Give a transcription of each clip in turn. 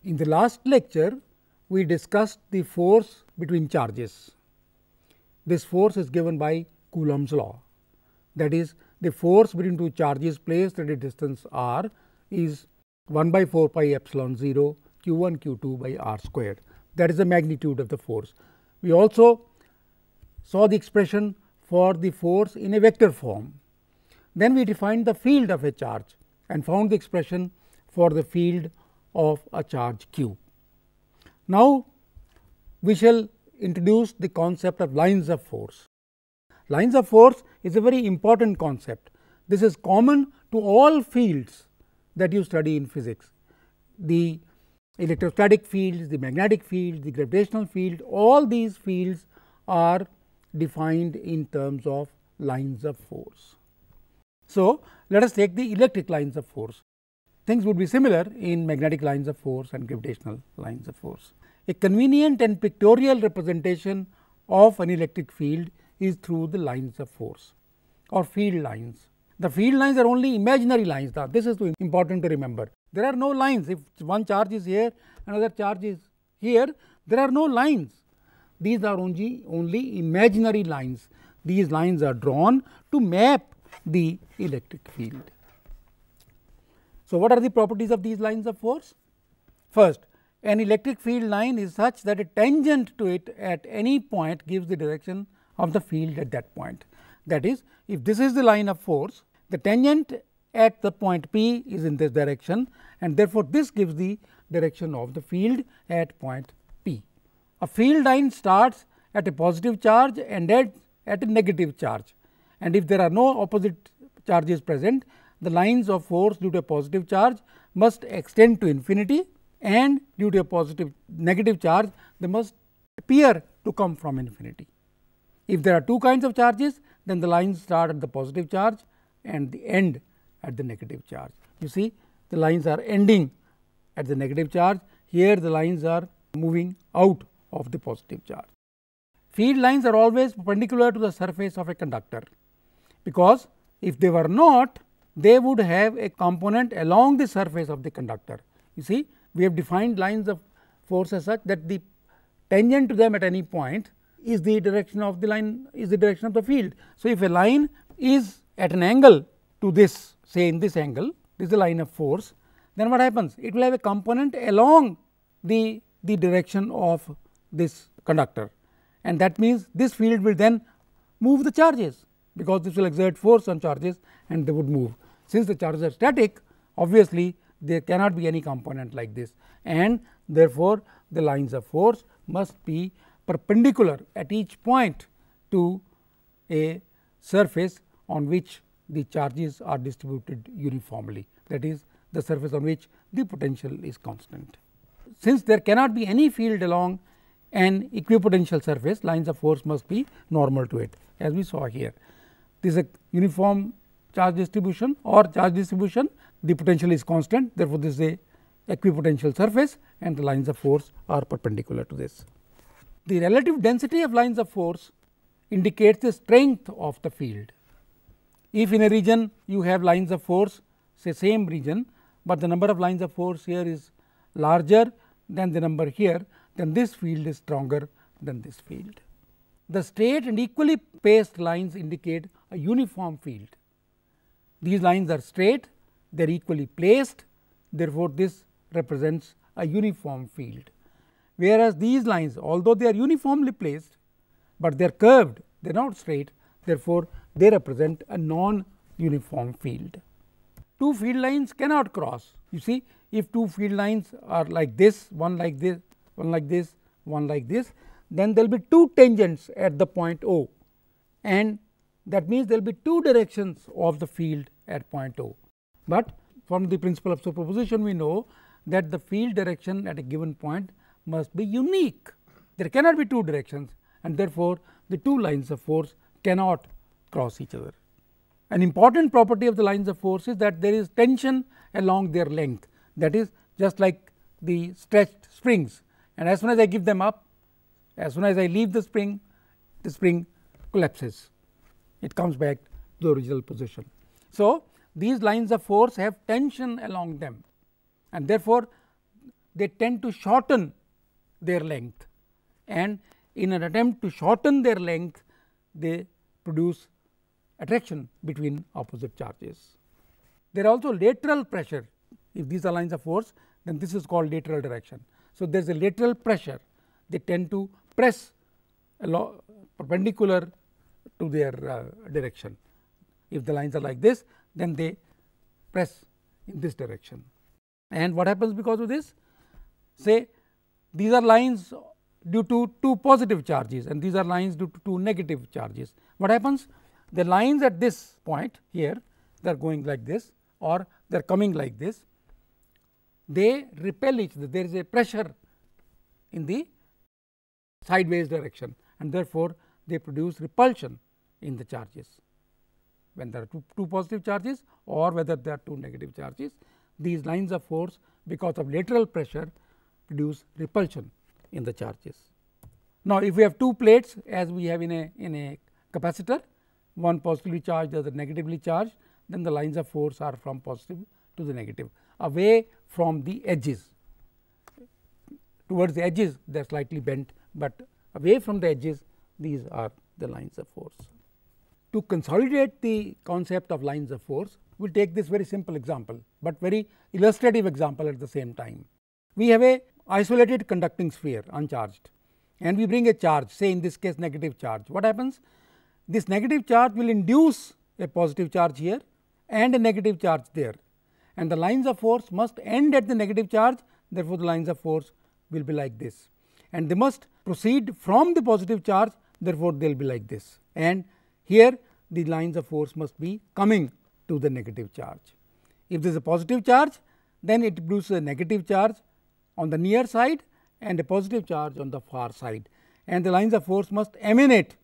In the last lecture, we discussed the force between charges. This force is given by Coulomb's law. That is, the force between two charges placed at a distance r is 1 by 4 pi epsilon 0 q1 q2 by r squared. That is the magnitude of the force. We also saw the expression for the force in a vector form. Then we defined the field of a charge and found the expression for the field of a charge q. Now, we shall introduce the concept of lines of force. Lines of force is a very important concept. This is common to all fields that you study in physics. The electrostatic fields, the magnetic field, the gravitational field, all these fields are defined in terms of lines of force. So, let us take the electric lines of force. Things would be similar in magnetic lines of force and gravitational lines of force. A convenient and pictorial representation of an electric field is through the lines of force or field lines. The field lines are only imaginary lines. Now, this is important to remember. There are no lines. If one charge is here, another charge is here, there are no lines. These are only imaginary lines. These lines are drawn to map the electric field. So, what are the properties of these lines of force? First, an electric field line is such that a tangent to it at any point gives the direction of the field at that point. That is, if this is the line of force, the tangent at the point P is in this direction, and therefore, this gives the direction of the field at point P. A field line starts at a positive charge and ends at a negative charge, and if there are no opposite charges present, the lines of force due to a positive charge must extend to infinity, and due to a negative charge they must appear to come from infinity. If there are two kinds of charges, then the lines start at the positive charge and the end at the negative charge. You see, the lines are ending at the negative charge. Here the lines are moving out of the positive charge. Field lines are always perpendicular to the surface of a conductor, because if they were not, they would have a component along the surface of the conductor. You see, we have defined lines of force as such that the tangent to them at any point is the direction of the line, is the direction of the field. So, if a line is at an angle to this, say in this angle, this is the line of force, then what happens? It will have a component along the direction of this conductor, and that means this field will then move the charges, because this will exert force on charges and they would move. Since the charges are static, obviously there cannot be any component like this, and therefore, the lines of force must be perpendicular at each point to a surface on which the charges are distributed uniformly, that is, the surface on which the potential is constant. Since there cannot be any field along an equipotential surface, lines of force must be normal to it, as we saw here. This is a uniform charge distribution or charge distribution, the potential is constant, therefore, this is a equipotential surface and the lines of force are perpendicular to this. The relative density of lines of force indicates the strength of the field. If in a region you have lines of force, say same region, but the number of lines of force here is larger than the number here, then this field is stronger than this field. The straight and equally paced lines indicate a uniform field. These lines are straight, they are equally placed, therefore, this represents a uniform field. Whereas, these lines, although they are uniformly placed, but they are curved, they are not straight, therefore, they represent a non-uniform field. Two field lines cannot cross. You see, if two field lines are like this, one like this, one like this, one like this, then there will be two tangents at the point O, and that means there will be two directions of the field at point O. But from the principle of superposition, we know that the field direction at a given point must be unique. There cannot be two directions, and therefore, the two lines of force cannot cross each other. An important property of the lines of force is that there is tension along their length, that is just like the stretched springs, and as soon as I give them up, As soon as I leave the spring collapses, it comes back to the original position. So, these lines of force have tension along them, and therefore, they tend to shorten their length, and in an attempt to shorten their length, they produce attraction between opposite charges. There are also lateral pressure. If these are lines of force, then this is called lateral direction. So, there is a lateral pressure. They tend to press perpendicular to their direction. If the lines are like this, then they press in this direction. And what happens because of this? Say these are lines due to two positive charges, and these are lines due to two negative charges. What happens? The lines at this point here, they are going like this, or they are coming like this. They repel each other. There is a pressure in the sideways direction, and therefore, they produce repulsion in the charges. When there are two positive charges, or whether there are two negative charges, these lines of force, because of lateral pressure, produce repulsion in the charges. Now, if we have two plates, as we have in a capacitor, one positively charged, the other negatively charged, then the lines of force are from positive to the negative, away from the edges. Towards the edges, they are slightly bent, but away from the edges, these are the lines of force. To consolidate the concept of lines of force, we will take this very simple example, but very illustrative example at the same time. We have a isolated conducting sphere, uncharged, and we bring a charge, say in this case negative charge. What happens? This negative charge will induce a positive charge here and a negative charge there, and the lines of force must end at the negative charge. Therefore, the lines of force will be like this, and they must proceed from the positive charge. Therefore, they will be like this, and here the lines of force must be coming to the negative charge. If there is a positive charge, then it produces a negative charge on the near side and a positive charge on the far side, and the lines of force must emanate,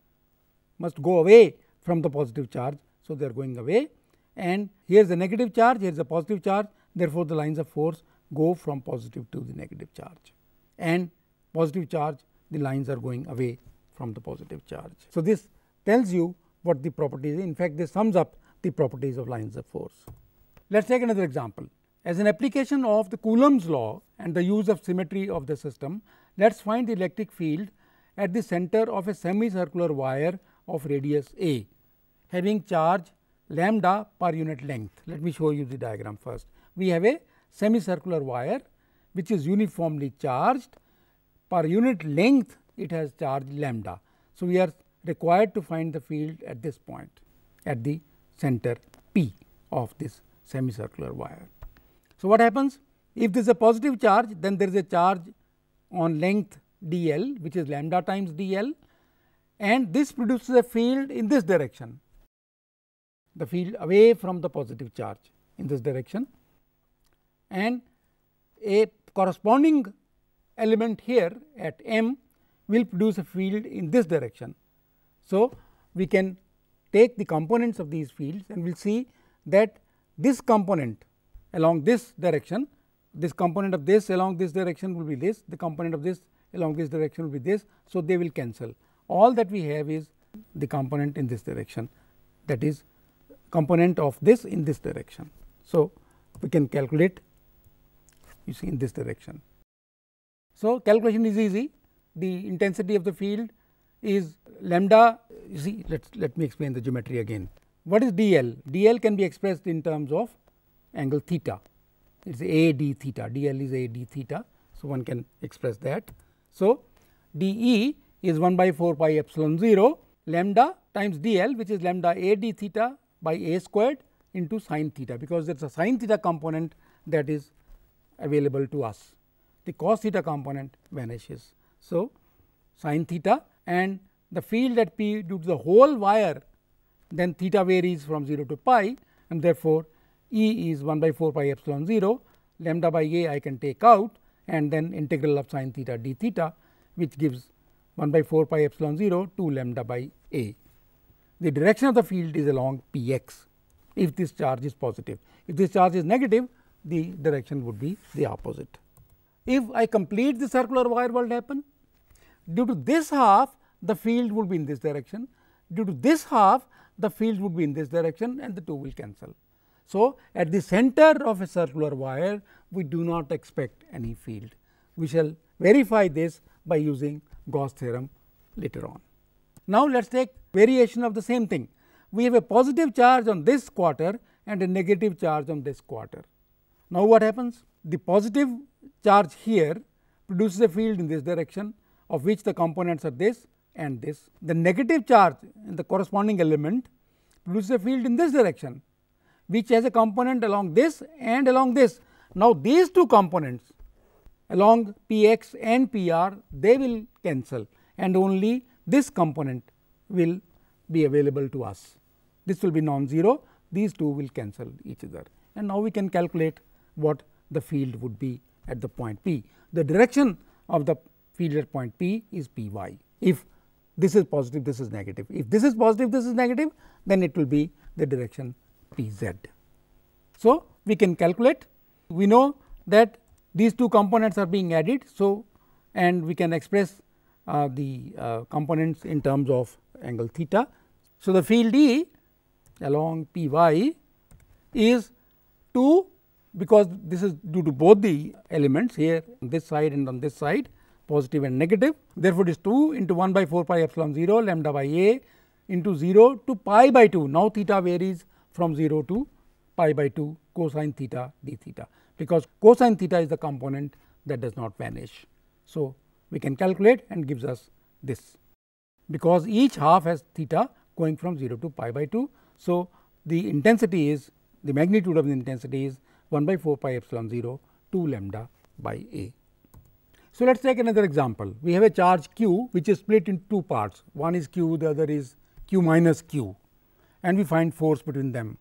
must go away from the positive charge. So, they are going away, and here is the negative charge, here is a positive charge. Therefore, the lines of force go from positive to the negative charge, and positive charge, the lines are going away from the positive charge. So, this tells you what the properties is. In fact, this sums up the properties of lines of force. Let us take another example. As an application of the Coulomb's law and the use of symmetry of the system, let us find the electric field at the center of a semicircular wire of radius a, having charge lambda per unit length. Let me show you the diagram first. We have a semicircular wire which is uniformly charged. Per unit length, it has charge lambda. So, we are required to find the field at this point, at the center P of this semicircular wire. So, what happens? If there is a positive charge, then there is a charge on length dl, which is lambda times dl, and this produces a field in this direction, the field away from the positive charge in this direction, and a corresponding element here at m will produce a field in this direction. So, we can take the components of these fields, and we will see that this component along this direction, this component of this along this direction will be this, the component of this along this direction will be this. So, they will cancel. All that we have is the component in this direction, that is component of this in this direction. So, we can calculate, you see, in this direction. So, calculation is easy. The intensity of the field is lambda. You see, let me explain the geometry again. What is dl? dl can be expressed in terms of angle theta. It is a d theta. dl is a d theta. So, one can express that. So, dE is 1 by 4 pi epsilon 0 lambda times dl, which is lambda a d theta by a squared into sin theta, because there is a sin theta component that is available to us. The cos theta component vanishes. So, sin theta, and the field at P due to the whole wire, then theta varies from 0 to pi, and therefore, E is 1 by 4 pi epsilon 0 lambda by a I can take out, and then integral of sin theta d theta, which gives 1 by 4 pi epsilon 0 2 lambda by a. The direction of the field is along P x if this charge is positive. If this charge is negative, the direction would be the opposite. If I complete the circular wire, what will happen? due to this half the field would be in this direction, due to this half the field would be in this direction and the two will cancel. So, at the center of a circular wire we do not expect any field. We shall verify this by using Gauss theorem later on. Now, let us take variation of the same thing. We have a positive charge on this quarter and a negative charge on this quarter. Now, what happens? The positive charge here produces a field in this direction, of which the components are this and this. The negative charge in the corresponding element produces a field in this direction, which has a component along this and along this. Now, these two components along P x and P r, they will cancel and only this component will be available to us. This will be non-zero, these two will cancel each other, and now we can calculate what the field would be at the point P. The direction of the field at point P is P y. If this is positive, this is negative. If this is positive, this is negative, then it will be the direction P z. So, we can calculate. We know that these two components are being added. So, and we can express the components in terms of angle theta. So, the field E along P y is 2, because this is due to both the elements here on this side and on this side, positive and negative. Therefore, it is 2 into 1 by 4 pi epsilon 0 lambda by a into 0 to pi by 2. Now, theta varies from 0 to pi by 2 cosine theta d theta, because cosine theta is the component that does not vanish. So, we can calculate and gives us this, because each half has theta going from 0 to pi by 2. So, the intensity is, the magnitude of the intensity is 1 by 4 pi epsilon 0 2 lambda by a. So, let us take another example. We have a charge q which is split into two parts, one is q, the other is q minus q, and we find force between them,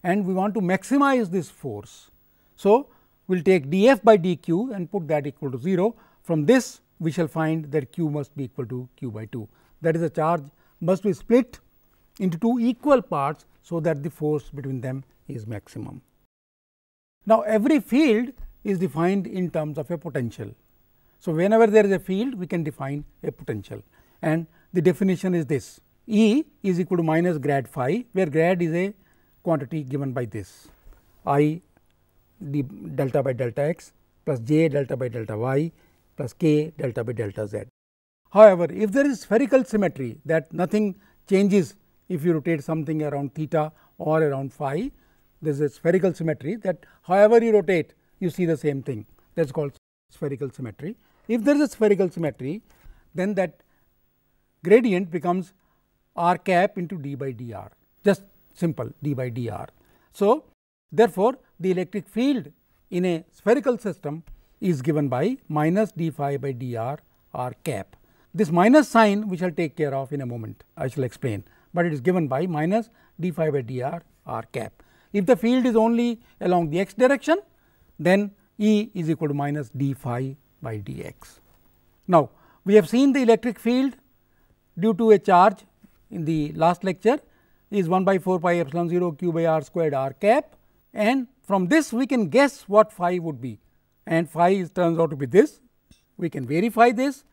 and we want to maximize this force. So, we will take df by dq and put that equal to 0. From this we shall find that q must be equal to q by 2, that is, the charge must be split into two equal parts, so that the force between them is maximum. Now, every field is defined in terms of a potential. So, whenever there is a field, we can define a potential, and the definition is this: E is equal to minus grad phi, where grad is a quantity given by this I d delta by delta x plus j delta by delta y plus k delta by delta z. However, if there is spherical symmetry, that nothing changes if you rotate something around theta or around phi, there is a spherical symmetry that however you rotate, you see the same thing, that is called spherical symmetry. If there is a spherical symmetry, then that gradient becomes r cap into d by dr, just simple d by dr. So, therefore, the electric field in a spherical system is given by minus d phi by dr r cap. This minus sign we shall take care of in a moment, I shall explain, but it is given by minus d phi by dr r cap. If the field is only along the x direction, then E is equal to minus d phi by dx. Now, we have seen the electric field due to a charge in the last lecture is 1 by 4 pi epsilon 0 q by r squared r cap, and from this we can guess what phi would be, and phi turns out to be this. We can verify this,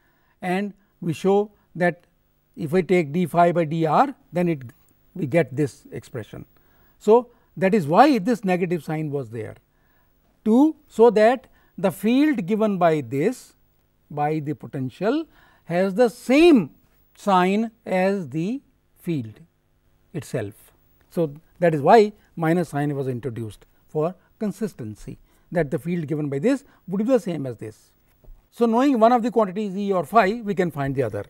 and we show that if I take d phi by dr, then we get this expression. So, that is why this negative sign was there, so that the field given by this, by the potential, has the same sign as the field itself. So, that is why minus sign was introduced for consistency, that the field given by this would be the same as this. So, knowing one of the quantities E or phi, we can find the other,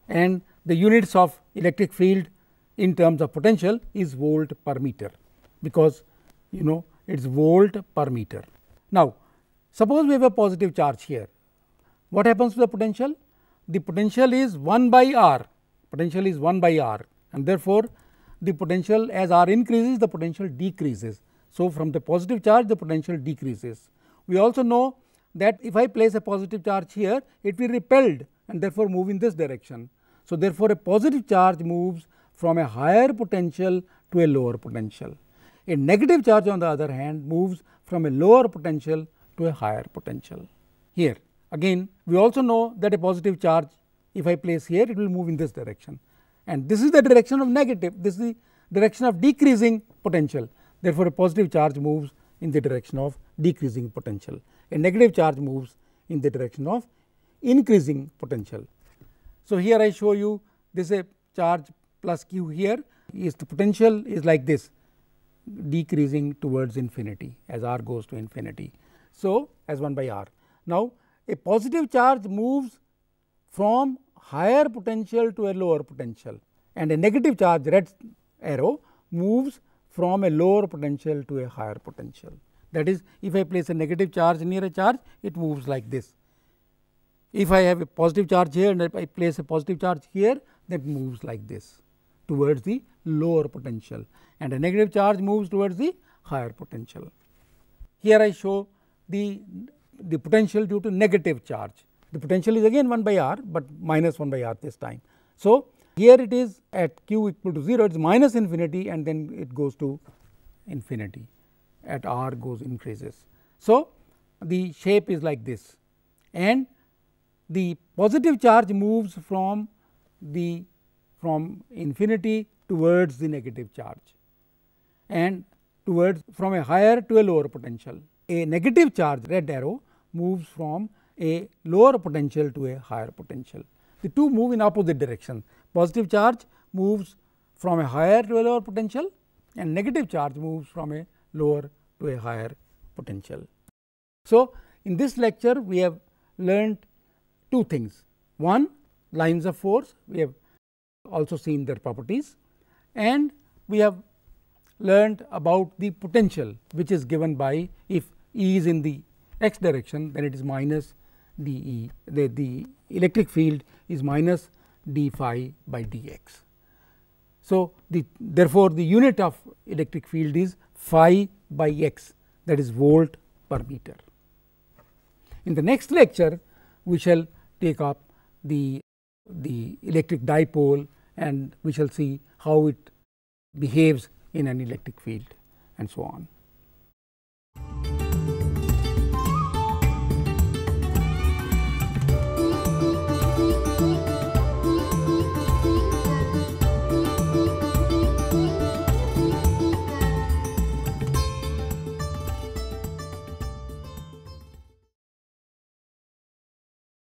and the units of electric field in terms of potential is volt per meter, because you know it is volt per meter. Now, suppose we have a positive charge here, what happens to the potential? The potential is 1 by r, potential is 1 by r, and therefore, the potential as r increases, the potential decreases. So, from the positive charge, the potential decreases. We also know that if I place a positive charge here, it will be repelled and therefore move in this direction. So, therefore, a positive charge moves from a higher potential to a lower potential. A negative charge on the other hand moves from a lower potential to a higher potential. Here again we also know that a positive charge if I place here, it will move in this direction, and this is the direction of negative, this is the direction of decreasing potential. Therefore, a positive charge moves in the direction of decreasing potential, a negative charge moves in the direction of increasing potential. So, here I show you this is a charge plus q, here is the potential is like this, decreasing towards infinity as r goes to infinity. So, as 1 by r. Now, a positive charge moves from higher potential to a lower potential, and a negative charge, red arrow, moves from a lower potential to a higher potential. That is, if I place a negative charge near a charge, it moves like this. If I have a positive charge here and if I place a positive charge here, that moves like this towards the lower potential, and a negative charge moves towards the higher potential. Here I show the potential due to negative charge. The potential is again 1 by r, but minus 1 by r this time. So, here it is at q equal to 0, it is minus infinity, and then it goes to infinity, at r goes increases. So, the shape is like this, and the positive charge moves from infinity towards the negative charge, and towards from a higher to a lower potential. A negative charge, red arrow, moves from a lower potential to a higher potential. The two move in opposite direction. Positive charge moves from a higher to a lower potential, and negative charge moves from a lower to a higher potential. So, in this lecture we have learned two things. One, lines of force, we have also seen their properties, and we have learned about the potential, which is given by, if E is in the x direction, then it is minus d E, the electric field is minus d phi by dx. So, therefore, the unit of electric field is phi by x, that is volt per meter. In the next lecture, we shall take up the electric dipole, and we shall see how it behaves in an electric field, and so on.